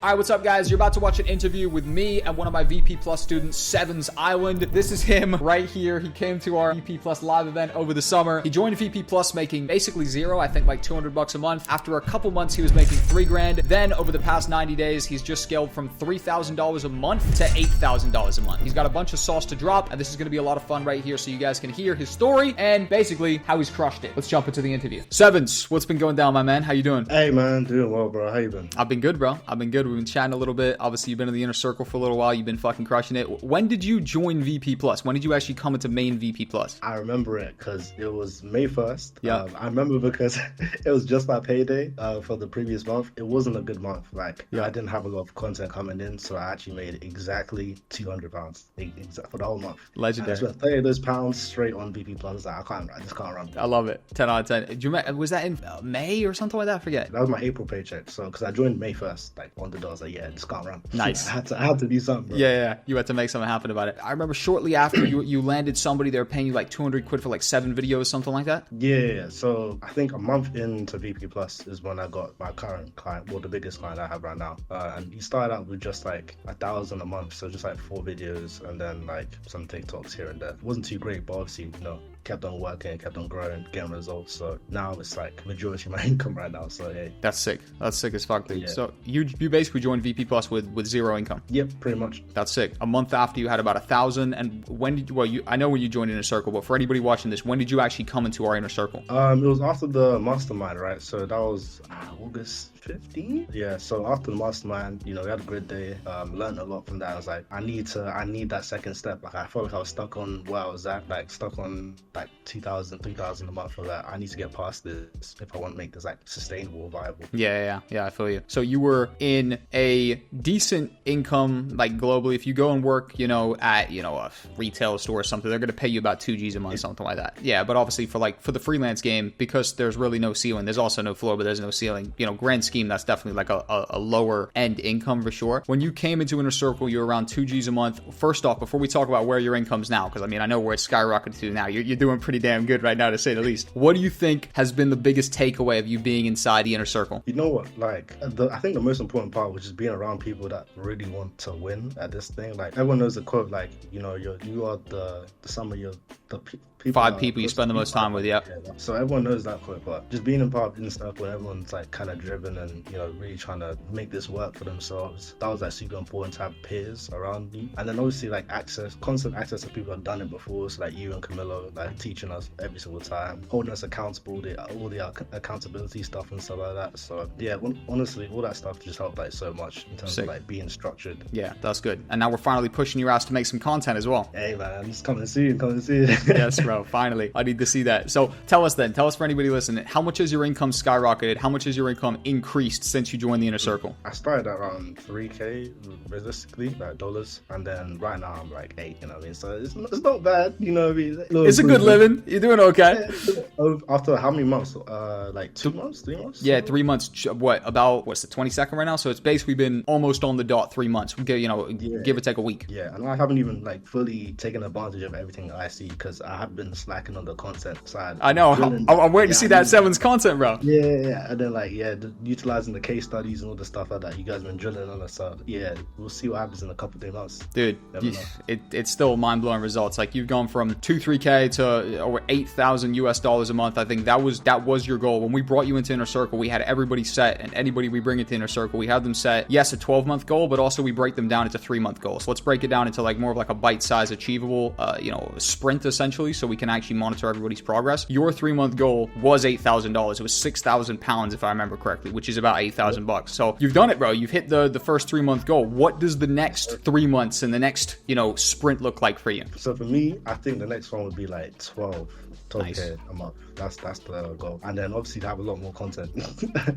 All right, what's up, guys? You're about to watch an interview with me and one of my VP Plus students, Sevens Island. This is him right here. He came to our VP Plus live event over the summer. He joined VP Plus making basically zero, I think like $200 a month. After a couple months, he was making $3,000. Then over the past 90 days, he's just scaled from $3,000 a month to $8,000 a month. He's got a bunch of sauce to drop, and this is going to be a lot of fun right here so you guys can hear his story and basically how he's crushed it. Let's jump into the interview. Sevens, what's been going down, my man? How you doing? Hey, man. Doing well, bro. How you been? I've been good, bro. I've been good. We've been chatting a little bit. Obviously, you've been in the inner circle for a little while. You've been fucking crushing it. When did you join VP Plus? When did you actually come into main VP Plus? I remember it because it was May 1st. Yeah. I remember because it was just my payday for the previous month. It wasn't a good month. I didn't have a lot of content coming in, so I actually made exactly £200 for the whole month. Legendary. I spent 30 of those pounds straight on VP Plus. I just can't run. I love it. 10 out of 10. Do you remember, was that in May or something like that? I forget. That was my April paycheck. So, because I joined May 1st, on the door, I was like, yeah, just can't run. Nice. I had to do something, bro. Yeah. You had to make something happen about it. I remember shortly after you landed somebody, they were paying you like 200 quid for like 7 videos, something like that. Yeah. So I think a month into VP Plus is when I got my current client, well, the biggest client I have right now. And he started out with just like 1,000 a month. So just like 4 videos and then like some TikToks here and there. It wasn't too great, but obviously, kept on working, kept on growing, getting results. So now it's like majority of my income right now. So hey. That's sick. That's sick as fuck, dude. Yeah. So you basically joined VP Plus with zero income. Yep, pretty much. That's sick. A month after you had about 1,000. And when did you, I know when you joined Inner Circle, but for anybody watching this, when did you actually come into our Inner Circle? It was after the mastermind, right? So that was August 15th. Yeah, so after the mastermind, we had a great day. Learned a lot from that. I was like, I need that second step. Like I felt like I was stuck on where I was at, like stuck on like 2,000, 3,000 a month. For that, I need to get past this if I want to make this like sustainable, viable. Yeah, I feel you. So you were in a decent income, like globally. If you go and work, at a retail store or something, they're gonna pay you about 2 G's a month, something like that. Yeah, but obviously for the freelance game, because there's really no ceiling. There's also no floor, but there's no ceiling. Grand scheme, that's definitely like a lower end income for sure. When you came into Inner Circle, you're around 2 G's a month. First off, before we talk about where your income's now, because I know where it's skyrocketed to now, you're doing pretty damn good right now, to say the least. What do you think has been the biggest takeaway of you being inside the Inner Circle? You know what? I think the most important part was just being around people that really want to win at this thing. Like everyone knows the quote, you are the sum of the people. 5 people you spend the most time with, yeah. So everyone knows that quote, but just being in part of Inner Circle when everyone's like kind of driven and really trying to make this work for themselves, that was like super important to have peers around you. And then obviously like constant access to people who have done it before, so like you and Camilo, like teaching us every single time, holding us accountable, all the accountability stuff and stuff like that. So yeah, honestly, all that stuff just helped like so much in terms of like being structured. Yeah, that's good. And now we're finally pushing your ass to make some content as well. Hey man, just coming soon. Yes, bro, finally. I need to see that. So tell us for anybody listening, how much has your income skyrocketed? How much has your income increased since you joined the Inner Circle? I started at around 3K realistically, like dollars, and then right now I'm like 8, so it's not bad, It's a good living. You're doing okay. After how many months? Like 2 months, 3 months? Yeah, 3 months. What's the 22nd right now? So it's basically been almost on the dot 3 months. Give or take a week. Yeah, and I haven't even like fully taken advantage of everything I see because I have been slacking on the content side. I know. I'm waiting to see that Sevens content, bro. Yeah. And then utilizing the case studies and all the stuff like that. You guys have been drilling on us. So yeah, we'll see what happens in a couple of months. Dude, it's still mind-blowing results. Like you've gone from 3K to over $8,000 a month. I think that was your goal. When we brought you into Inner Circle, we had everybody set, and anybody we bring into Inner Circle, we have them set, yes, a 12-month goal, but also we break them down into 3-month goals. So let's break it down into like more of like a bite-sized achievable, sprint essentially, so we can actually monitor everybody's progress. Your 3-month goal was $8,000. It was 6,000 pounds, if I remember correctly, which is about $8,000. So you've done it, bro. You've hit the first 3-month goal. What does the next 3 months and the next, sprint look like for you? So for me, I think the next one would be like 12K nice. a month. That's the goal. And then obviously to have a lot more content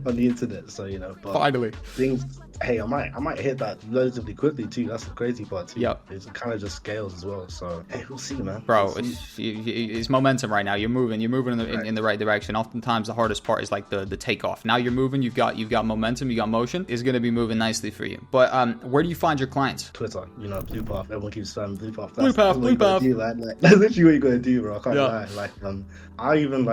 on the internet. So but finally things. Hey, I might hit that relatively quickly too. That's the crazy part too. Yep. It kind of just scales as well. So hey, we'll see, man. Bro, it's momentum right now. You're moving in the right direction. Oftentimes the hardest part is like the takeoff. Now you're moving. You've got momentum. You got motion. It's going to be moving nicely for you. But where do you find your clients? Twitter. Blue Path. Everyone keeps spamming Blue Path. Blue Path. That's literally what you gotta do, bro. I can't lie.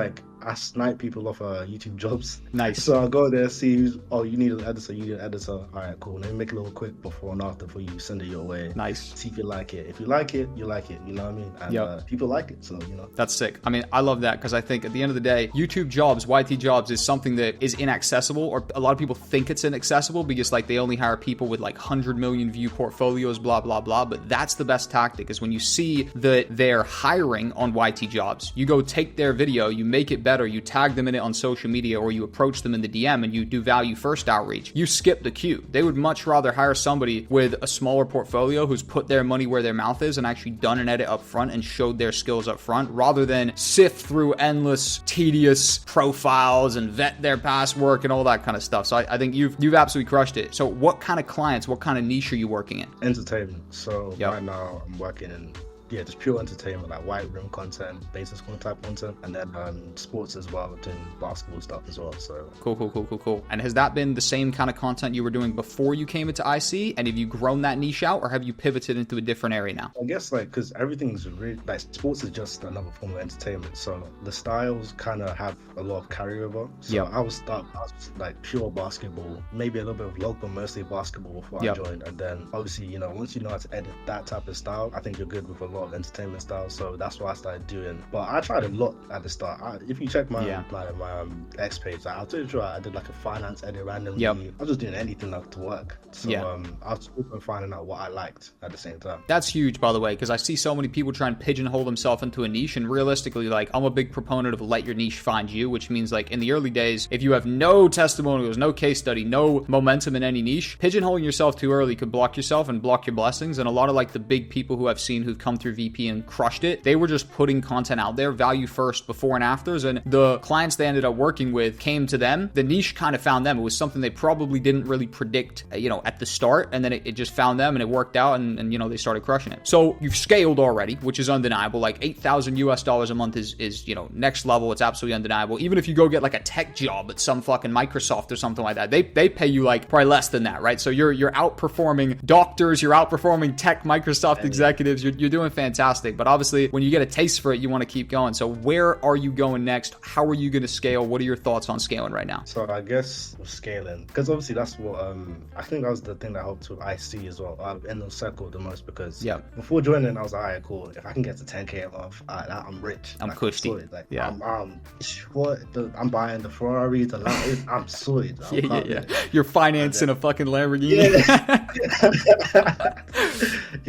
I snipe people off YouTube jobs. Nice. So I'll go there, see who's, oh, you need an editor, you need an editor. All right, cool. Let me make a little quick before and after for you, send it your way. Nice. See if you like it. If you like it, you like it. You know what I mean? And people like it, so, you know. That's sick. I mean, I love that because I think at the end of the day, YouTube jobs, YT jobs is something that is inaccessible, or a lot of people think it's inaccessible because like they only hire people with like 100 million view portfolios, blah, blah, blah. But that's the best tactic, is when you see that they're hiring on YT jobs, you go take their video, you make it better, you tag them in it on social media, or you approach them in the DM and you do value first outreach. You skip the queue. They would much rather hire somebody with a smaller portfolio who's put their money where their mouth is and actually done an edit up front and showed their skills up front, rather than sift through endless, tedious profiles and vet their past work and all that kind of stuff. So I think you've absolutely crushed it. So what kind of clients, what kind of niche are you working in? Entertainment. So right now I'm working in just pure entertainment, like white room content, basis type content, and then sports as well, doing basketball stuff as well. So cool. And has that been the same kind of content you were doing before you came into IC? And have you grown that niche out, or have you pivoted into a different area now? I guess like, because everything's really like, sports is just another form of entertainment, so the styles kind of have a lot of carryover. So I was like pure basketball, maybe a little bit of local, mostly basketball before I joined, and then obviously, you know, once you know how to edit that type of style, I think you're good with a lot of entertainment style. So that's what I started doing. But I tried a lot at the start. If you check my X page, like, I'll tell you, I did like a finance edit randomly. I was just doing anything to work. So I was also finding out what I liked at the same time. That's huge, by the way, because I see so many people try and pigeonhole themselves into a niche, and realistically, like, I'm a big proponent of let your niche find you, which means like in the early days, if you have no testimonials, no case study, no momentum in any niche, pigeonholing yourself too early could block yourself and block your blessings. And a lot of like the big people who I've seen who've come through VP and crushed it, they were just putting content out there, value first, before and afters, and the clients they ended up working with came to them. The niche kind of found them. It was something they probably didn't really predict, at the start, and then it just found them and it worked out, and they started crushing it. So you've scaled already, which is undeniable. Like $8,000 a month is next level. It's absolutely undeniable. Even if you go get like a tech job at some fucking Microsoft or something like that, they pay you like probably less than that, right? So you're outperforming doctors, you're outperforming tech Microsoft executives. You're doing fantastic. But obviously, when you get a taste for it, you want to keep going. So where are you going next? How are you going to scale? What are your thoughts on scaling right now? So I guess scaling, because obviously that's what I think that was the thing that helped with IC as well. In the circle the most, because before joining, I was like, all right, cool. If I can get to 10K a month, I'm rich. I'm cushy. I'm buying the Ferrari, the Lambo. I'm sorted. You're financing a fucking Lamborghini.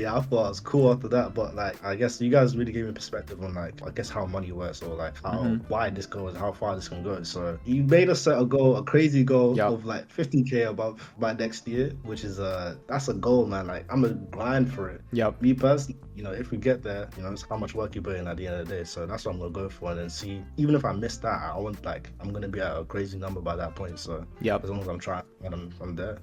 I thought it was cool after that, but like, I guess you guys really gave me perspective on like, I guess how money works, or like how wide this goes, how far this can go. So you made us set a crazy goal of like 50K above by next year, which is that's a goal, man. Like, I'm gonna grind for it. Me personally, if we get there, it's how much work you put in at the end of the day. So that's what I'm gonna go for, and then see, even if I miss that, I'm gonna be at a crazy number by that point. So as long as I'm trying, I'm there.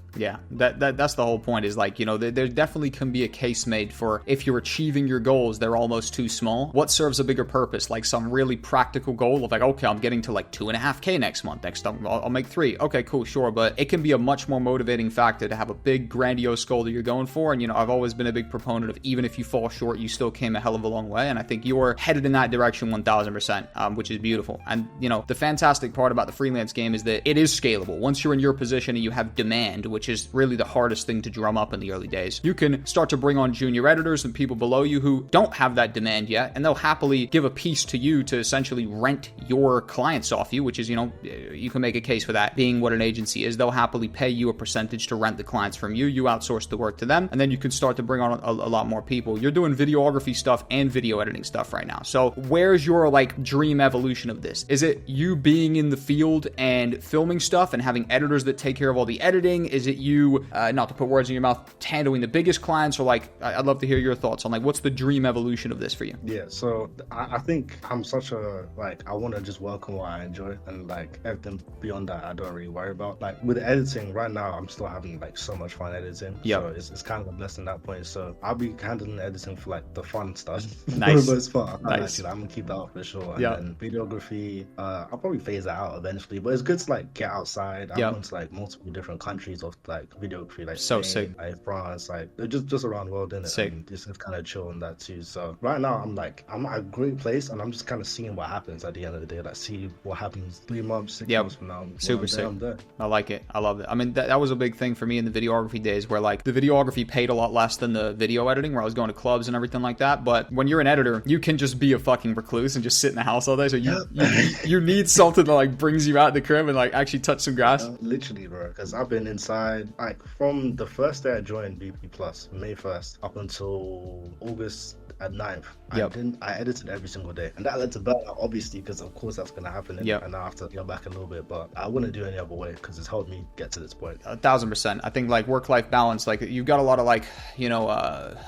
That's the whole point, is like, there definitely can be a case made for, if you're achieving your goals, they're almost too small. What serves a bigger purpose? Like some really practical goal of like, okay, I'm getting to like 2.5K next month. Next time I'll make 3. Okay, cool, sure. But it can be a much more motivating factor to have a big grandiose goal that you're going for. And I've always been a big proponent of, even if you fall short, you still came a hell of a long way. And I think you're headed in that direction 1000%, which is beautiful. And the fantastic part about the freelance game is that it is scalable. Once you're in your position and you have demand, which is really the hardest thing to drum up in the early days, you can start to bring on junior editors and people below you who don't have that demand yet, and they'll happily give a piece to you to essentially rent your clients off you, which is, you can make a case for that being what an agency is. They'll happily pay you a percentage to rent the clients from you. You outsource the work to them, and then you can start to bring on a lot more people. You're doing videography stuff and video editing stuff right now. So where's your like dream evolution of this? Is it you being in the field and filming stuff and having editors that take care of all the editing? Is it you, not to put words in your mouth, handling the biggest clients? Or like, I'd love to hear your thoughts on like, what's the dream evolution of this for you? So I think I'm such a, like, I want to just work on what I enjoy, and like everything beyond that I don't really worry about. Like with editing right now, I'm still having like so much fun editing. So it's kind of a blessing at that point. So I'll be handling editing for like the fun stuff. Nice. For the most part. Nice. I'm gonna keep that up for sure. And then videography, I'll probably phase that out eventually, but it's good to like get outside. I've gone to like multiple different countries of like videography, like so Spain, sick, like France, like just us around the world, innit? Sick. And it's kind of chill on that too. So right now I'm at a great place, and I'm just kind of seeing what happens at the end of the day. Like, see what happens 3 months, 6 months from now. Super sick. I'm there. I like it. I love it. I mean, that was a big thing for me in the videography days, where like the videography paid a lot less than the video editing, where I was going to clubs and everything like that. But when you're an editor, you can just be a fucking recluse and just sit in the house all day. So you need something that like brings you out the crib and like actually touch some grass. Literally, bro, because I've been inside like from the first day I joined VP Plus, May 1st, up until August at 9th. I edited every single day, and that led to burnout, obviously, because of course that's gonna happen. And I have to go back a little bit, but I wouldn't do any other way because it's helped me get to this point. 1000%. I think like work-life balance, like you've got a lot of like, you know,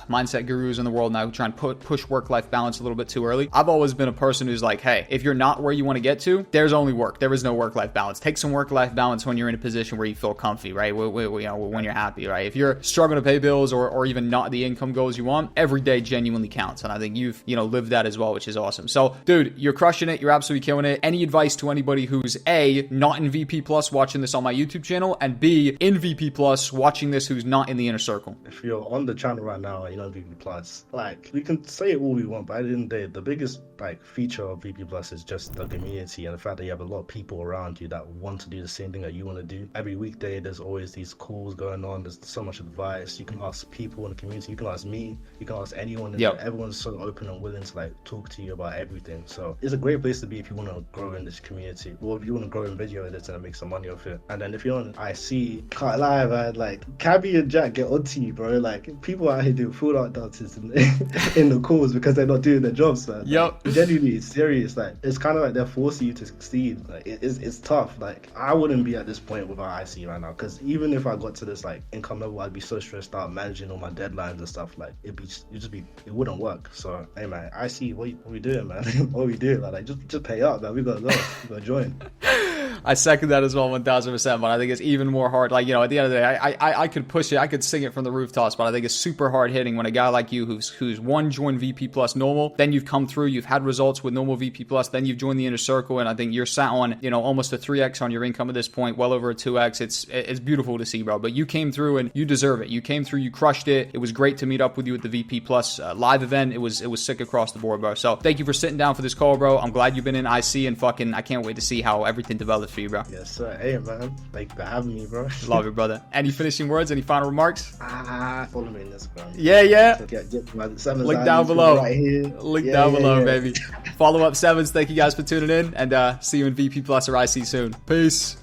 mindset gurus in the world now who try and push work-life balance a little bit too early. I've always been a person who's like, hey, if you're not where you want to get to, there's only work. There is no work-life balance. Take some work-life balance when you're in a position where you feel comfy, right? When you're happy, right? If you're struggling to pay bills or even not the income goals you want, every day genuinely counts. And I think you've, lived that as well, which is awesome. So, dude, you're crushing it. You're absolutely killing it. Any advice to anybody who's A, not in VP Plus watching this on my YouTube channel, and B, in VP Plus watching this who's not in the inner circle? If you're on the channel right now and you're not VP Plus, like, we can say it all we want, but at the end of the day, the biggest like feature of VP Plus is just the community and the fact that you have a lot of people around you that want to do the same thing that you want to do. Every weekday, there's always these calls going on. There's so much advice. You can ask people in the community. You can ask me. You can ask anyone. And everyone's so open and willing to like talk to you about everything. So it's a great place to be if you want to grow in this community, or if you want to grow in video editing and make some money off it. And then if you're on IC, can't lie, man, like Cabby and Jack get onto you, bro. Like people out here do full art dances in the calls because they're not doing their jobs, man. Yep. Like, genuinely, it's serious. Like it's kind of like they're forcing you to succeed. Like it's tough. Like I wouldn't be at this point without IC right now, because even if I got to this like income level, I'd be so stressed out managing all my deadlines and stuff. Like it wouldn't work. So hey man, IC, what we doing, man? What we doing? Like just pay up, man. We gotta go. We gotta join. I second that as well, 1000%. But I think it's even more hard. Like, at the end of the day, I could push it, I could sing it from the rooftops. But I think it's super hard hitting when a guy like you, who's one joined VP Plus normal, then you've come through, you've had results with normal VP Plus, then you've joined the inner circle, and I think you're sat on, almost a 3x on your income at this point, well over a 2x. It's beautiful to see, bro. But you came through and you deserve it. You came through, you crushed it. It was great to meet up with you at the VP Plus live event. It was sick across the board, bro. So thank you for sitting down for this call, bro. I'm glad you've been in IC, and I can't wait to see how everything develops for you, bro. Yes, sir. Hey, man. Thank you for having me, bro. Love it, brother. Any finishing words? Any final remarks? Follow me on Instagram. Yeah. Get my Sevens. Link down below. Right here. Link down below, baby. Follow up Sevens. Thank you guys for tuning in, and see you in VP Plus or IC soon. Peace.